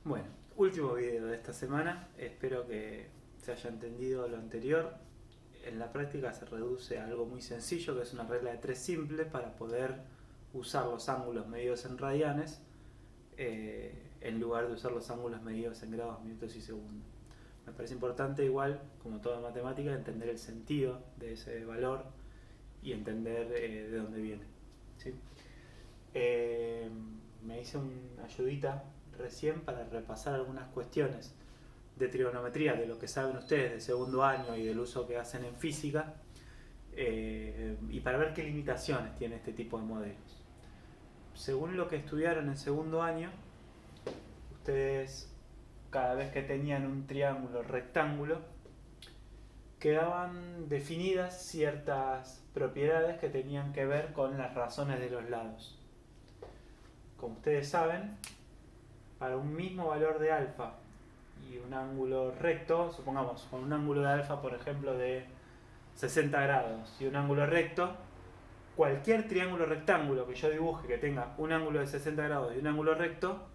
Bueno, último video de esta semana. Espero que se haya entendido lo anterior. En la práctica se reduce a algo muy sencillo, que es una regla de 3 simple para poder usar los ángulos medidos en radianes en lugar de usar los ángulos medidos en grados, minutos y segundos. Me parece importante, igual, como toda matemática, entender el sentido de ese valor y entender de dónde viene. ¿Sí? Me hice una ayudita recién para repasar algunas cuestiones de trigonometría, de lo que saben ustedes de segundo año y del uso que hacen en física, y para ver qué limitaciones tiene este tipo de modelos. Según lo que estudiaron en segundo año, ustedes, cada vez que tenían un triángulo rectángulo, quedaban definidas ciertas propiedades que tenían que ver con las razones de los lados. Como ustedes saben, para un mismo valor de alfa y un ángulo recto, supongamos con un ángulo de alfa, por ejemplo, de 60 grados y un ángulo recto, cualquier triángulo rectángulo que yo dibuje que tenga un ángulo de 60 grados y un ángulo recto,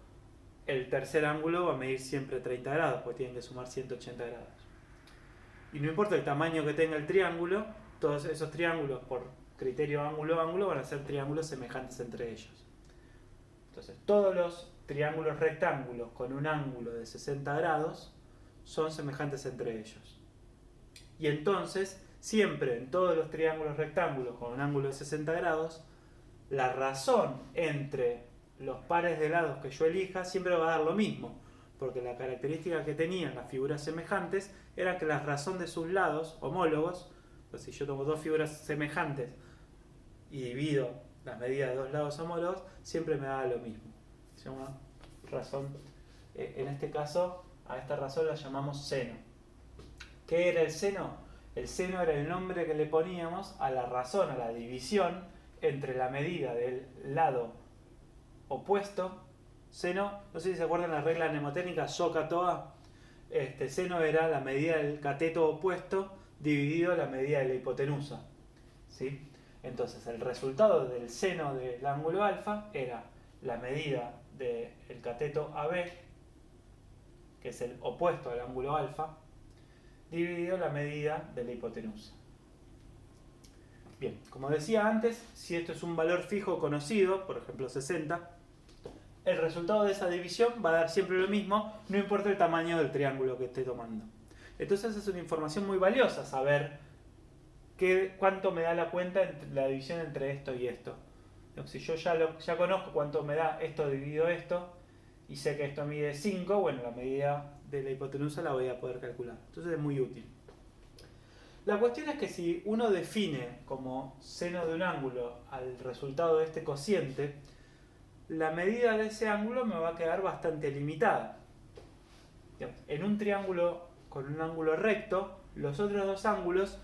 el tercer ángulo va a medir siempre 30 grados, porque tienen que sumar 180 grados. Y no importa el tamaño que tenga el triángulo, todos esos triángulos, por criterio ángulo-ángulo, van a ser triángulos semejantes entre ellos. Entonces, todos los triángulos rectángulos con un ángulo de 60 grados son semejantes entre ellos. Y entonces, siempre en todos los triángulos rectángulos con un ángulo de 60 grados, la razón entre los pares de lados que yo elija siempre va a dar lo mismo, porque la característica que tenían las figuras semejantes era que la razón de sus lados homólogos, pues si yo tomo dos figuras semejantes y divido las medidas de dos lados homólogos, siempre me da lo mismo. Se llama razón. En este caso, a esta razón la llamamos seno. ¿Qué era el seno? El seno era el nombre que le poníamos a la razón, a la división entre la medida del lado opuesto. Seno, no sé si se acuerdan la regla mnemotécnica SO-CATOA. Seno era la medida del cateto opuesto dividido la medida de la hipotenusa. ¿Sí? Entonces el resultado del seno del ángulo alfa era la medida del cateto AB, que es el opuesto al ángulo alfa, dividido la medida de la hipotenusa. Bien, como decía antes, si esto es un valor fijo conocido, por ejemplo 60, el resultado de esa división va a dar siempre lo mismo, no importa el tamaño del triángulo que esté tomando. Entonces es una información muy valiosa saber cuánto me da la cuenta entre la división entre esto y esto. Si yo ya conozco cuánto me da esto dividido esto, y sé que esto mide 5, bueno, la medida de la hipotenusa la voy a poder calcular. Entonces es muy útil. La cuestión es que si uno define como seno de un ángulo al resultado de este cociente, la medida de ese ángulo me va a quedar bastante limitada. En un triángulo con un ángulo recto, los otros dos ángulos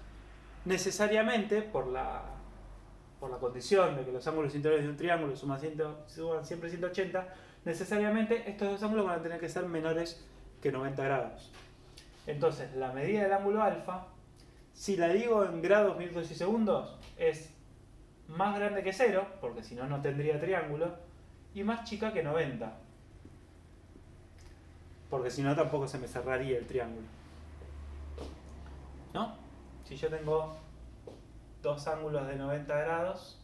necesariamente, por la condición de que los ángulos interiores de un triángulo suman siempre 180, necesariamente estos dos ángulos van a tener que ser menores que 90 grados. Entonces, la medida del ángulo alfa, si la digo en grados, minutos y segundos, es más grande que 0, porque si no, no tendría triángulo, y más chica que 90, porque si no, tampoco se me cerraría el triángulo. ¿No? Si yo tengo dos ángulos de 90 grados,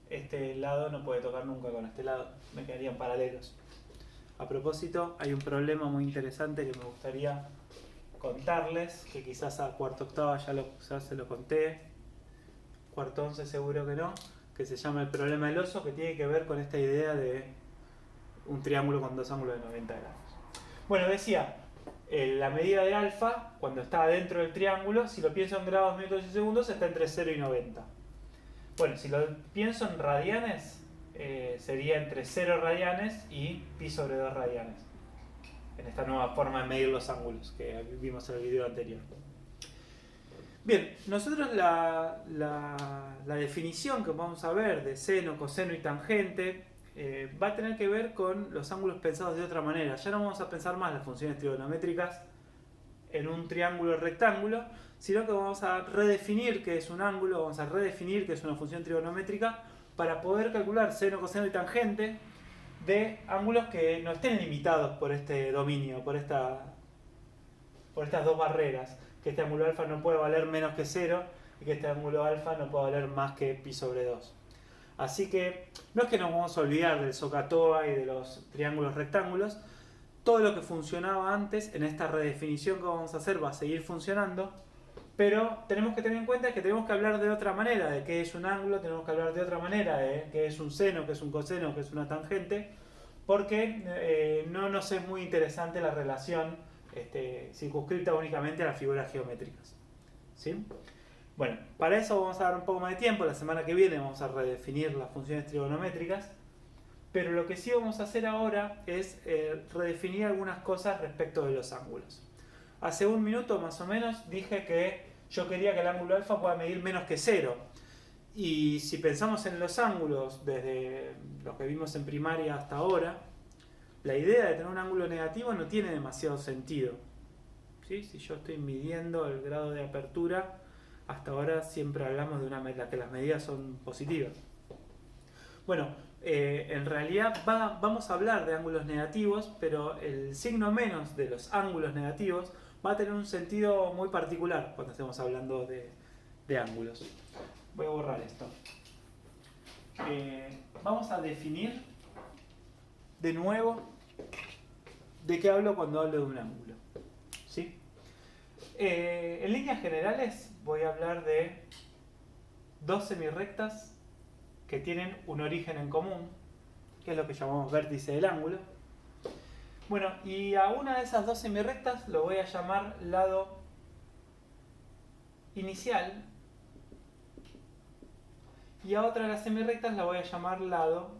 este lado no puede tocar nunca con este lado, me quedarían paralelos. A propósito, hay un problema muy interesante que me gustaría contarles, que quizás a cuarto octava ya se lo conté, cuarto 11 seguro que no, que se llama el problema del oso, que tiene que ver con esta idea de un triángulo con dos ángulos de 90 grados. Bueno, decía, la medida de alfa, cuando está dentro del triángulo, si lo pienso en grados, minutos y segundos, está entre 0 y 90. Bueno, si lo pienso en radianes, sería entre 0 radianes y pi sobre 2 radianes, en esta nueva forma de medir los ángulos que vimos en el video anterior. Bien, nosotros la definición que vamos a ver de seno, coseno y tangente va a tener que ver con los ángulos pensados de otra manera. Ya no vamos a pensar más las funciones trigonométricas en un triángulo rectángulo, sino que vamos a redefinir qué es un ángulo, vamos a redefinir qué es una función trigonométrica para poder calcular seno, coseno y tangente de ángulos que no estén limitados por este dominio, por estas dos barreras, que este ángulo alfa no puede valer menos que 0 y que este ángulo alfa no puede valer más que pi sobre 2. Así que no es que nos vamos a olvidar del SOHCAHTOA y de los triángulos rectángulos. Todo lo que funcionaba antes en esta redefinición que vamos a hacer va a seguir funcionando, pero tenemos que tener en cuenta que tenemos que hablar de otra manera de qué es un ángulo, tenemos que hablar de otra manera de qué es un seno, qué es un coseno, qué es una tangente, porque no nos es muy interesante la relación circunscrita únicamente a las figuras geométricas. ¿Sí? Bueno, para eso vamos a dar un poco más de tiempo. La semana que viene vamos a redefinir las funciones trigonométricas. Pero lo que sí vamos a hacer ahora es redefinir algunas cosas respecto de los ángulos. Hace un minuto más o menos dije que yo quería que el ángulo alfa pueda medir menos que 0. Y si pensamos en los ángulos desde los que vimos en primaria hasta ahora, la idea de tener un ángulo negativo no tiene demasiado sentido. ¿Sí? Si yo estoy midiendo el grado de apertura, hasta ahora siempre hablamos de que las medidas son positivas. Bueno, en realidad vamos a hablar de ángulos negativos, pero el signo menos de los ángulos negativos va a tener un sentido muy particular cuando estemos hablando de ángulos. Voy a borrar esto. Vamos a definir de nuevo de qué hablo cuando hablo de un ángulo. ¿Sí? En líneas generales voy a hablar de dos semirrectas que tienen un origen en común, que es lo que llamamos vértice del ángulo. Bueno, y a una de esas dos semirrectas lo voy a llamar lado inicial, y a otra de las semirrectas la voy a llamar lado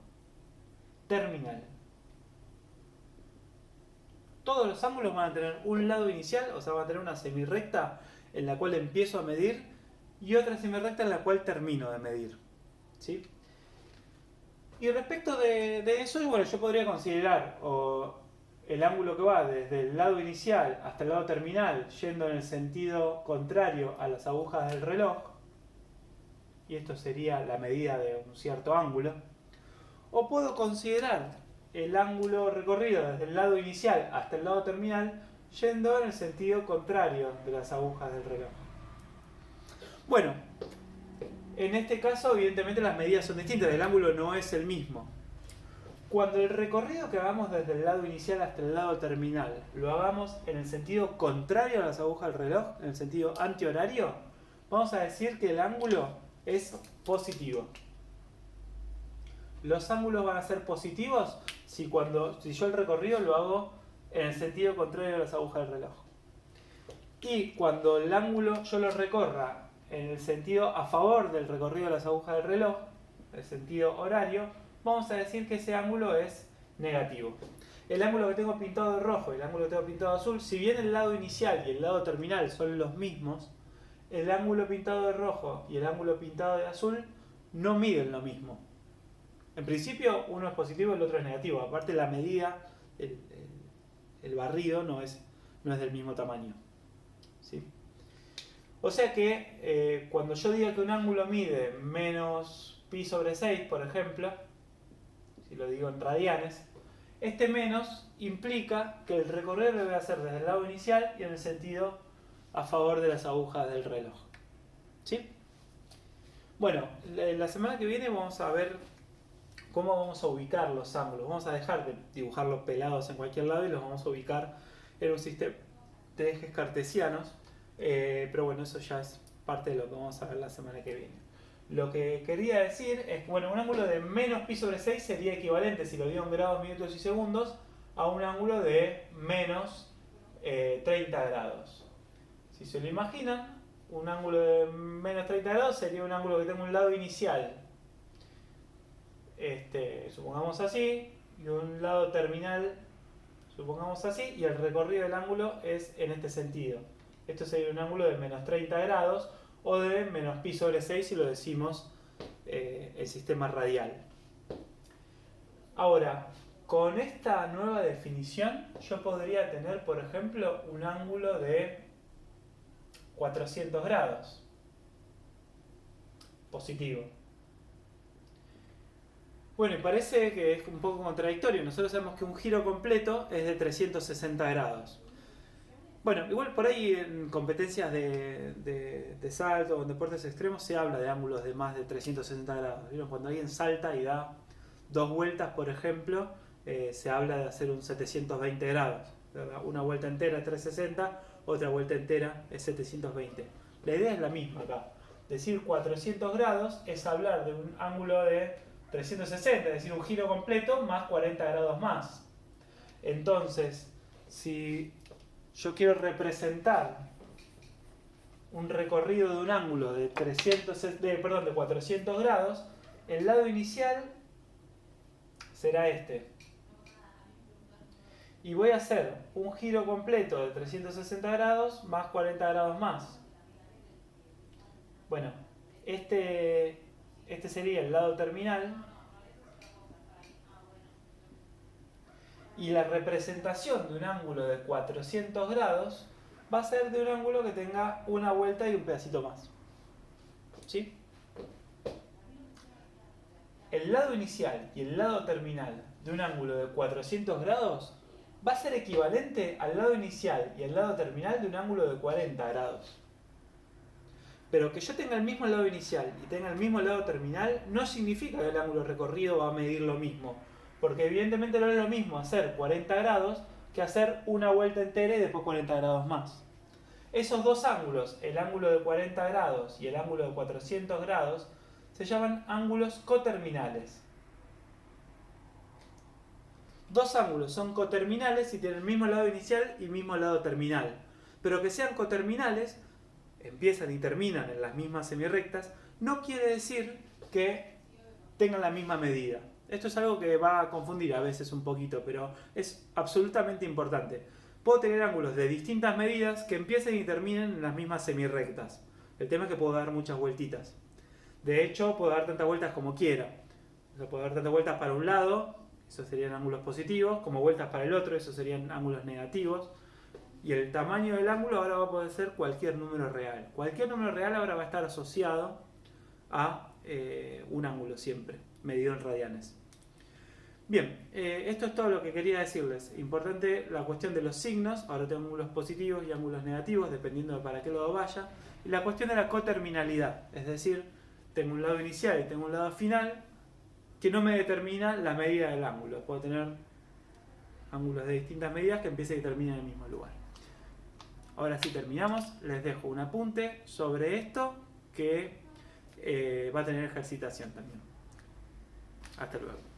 terminal. Todos los ángulos van a tener un lado inicial, o sea, van a tener una semirrecta en la cual empiezo a medir y otra semirrecta en la cual termino de medir. ¿Sí? Y respecto de eso, bueno, yo podría considerar el ángulo que va desde el lado inicial hasta el lado terminal, yendo en el sentido contrario a las agujas del reloj, y esto sería la medida de un cierto ángulo, o puedo considerar el ángulo recorrido desde el lado inicial hasta el lado terminal, yendo en el sentido contrario de las agujas del reloj. Bueno, en este caso, evidentemente, las medidas son distintas, el ángulo no es el mismo. Cuando el recorrido que hagamos desde el lado inicial hasta el lado terminal lo hagamos en el sentido contrario a las agujas del reloj, en el sentido antihorario, vamos a decir que el ángulo es positivo. Los ángulos van a ser positivos si yo el recorrido lo hago en el sentido contrario a las agujas del reloj. Y cuando el ángulo yo lo recorra en el sentido a favor del recorrido de las agujas del reloj, el sentido horario, vamos a decir que ese ángulo es negativo. El ángulo que tengo pintado de rojo y el ángulo que tengo pintado de azul, si bien el lado inicial y el lado terminal son los mismos, el ángulo pintado de rojo y el ángulo pintado de azul no miden lo mismo. En principio uno es positivo y el otro es negativo. Aparte la medida, el barrido no es del mismo tamaño. ¿Sí? O sea que cuando yo diga que un ángulo mide menos pi sobre 6, por ejemplo, si lo digo en radianes, este menos implica que el recorrido lo voy a hacer desde el lado inicial y en el sentido a favor de las agujas del reloj. ¿Sí? Bueno, la semana que viene vamos a ver cómo vamos a ubicar los ángulos. Vamos a dejar de dibujarlos pelados en cualquier lado y los vamos a ubicar en un sistema de ejes cartesianos. Pero bueno, eso ya es parte de lo que vamos a ver la semana que viene. Lo que quería decir es que bueno, un ángulo de menos pi sobre 6 sería equivalente, si lo digo en grados, minutos y segundos, a un ángulo de menos 30 grados. Si se lo imaginan, un ángulo de menos 30 grados sería un ángulo que tenga un lado inicial, supongamos así, y un lado terminal, supongamos así, y el recorrido del ángulo es en este sentido. Esto sería un ángulo de menos 30 grados o de menos pi sobre 6 si lo decimos el sistema radial. Ahora, con esta nueva definición yo podría tener, por ejemplo, un ángulo de 400 grados. Positivo. Bueno, y parece que es un poco contradictorio. Nosotros sabemos que un giro completo es de 360 grados. Bueno, igual por ahí en competencias de salto o en deportes extremos se habla de ángulos de más de 360 grados. ¿Vieron? Cuando alguien salta y da 2 vueltas, por ejemplo, se habla de hacer un 720 grados. Una vuelta entera es 360, otra vuelta entera es 720. La idea es la misma acá. Decir 400 grados es hablar de un ángulo de 360, es decir, un giro completo más 40 grados más. Entonces, si yo quiero representar un recorrido de un ángulo de 400 grados, el lado inicial será este. Y voy a hacer un giro completo de 360 grados más 40 grados más. Bueno, este sería el lado terminal. Y la representación de un ángulo de 400 grados va a ser de un ángulo que tenga una vuelta y un pedacito más. ¿Sí? El lado inicial y el lado terminal de un ángulo de 400 grados va a ser equivalente al lado inicial y al lado terminal de un ángulo de 40 grados. Pero que yo tenga el mismo lado inicial y tenga el mismo lado terminal no significa que el ángulo recorrido va a medir lo mismo. Porque evidentemente no es lo mismo hacer 40 grados que hacer una vuelta entera y después 40 grados más. Esos dos ángulos, el ángulo de 40 grados y el ángulo de 400 grados, se llaman ángulos coterminales. Dos ángulos son coterminales si tienen el mismo lado inicial y el mismo lado terminal. Pero que sean coterminales, empiezan y terminan en las mismas semirrectas, no quiere decir que tengan la misma medida. Esto es algo que va a confundir a veces un poquito, pero es absolutamente importante. Puedo tener ángulos de distintas medidas que empiecen y terminen en las mismas semirrectas. El tema es que puedo dar muchas vueltitas. De hecho, puedo dar tantas vueltas como quiera. O sea, puedo dar tantas vueltas para un lado, esos serían ángulos positivos, como vueltas para el otro, esos serían ángulos negativos. Y el tamaño del ángulo ahora va a poder ser cualquier número real. Cualquier número real ahora va a estar asociado a un ángulo siempre, medido en radianes. Bien, esto es todo lo que quería decirles. Importante la cuestión de los signos. Ahora tengo ángulos positivos y ángulos negativos, dependiendo de para qué lado vaya. Y la cuestión de la coterminalidad, es decir, tengo un lado inicial y tengo un lado final que no me determina la medida del ángulo. Puedo tener ángulos de distintas medidas que empiecen y terminen en el mismo lugar. Ahora sí terminamos. Les dejo un apunte sobre esto que va a tener ejercitación también. Hasta luego.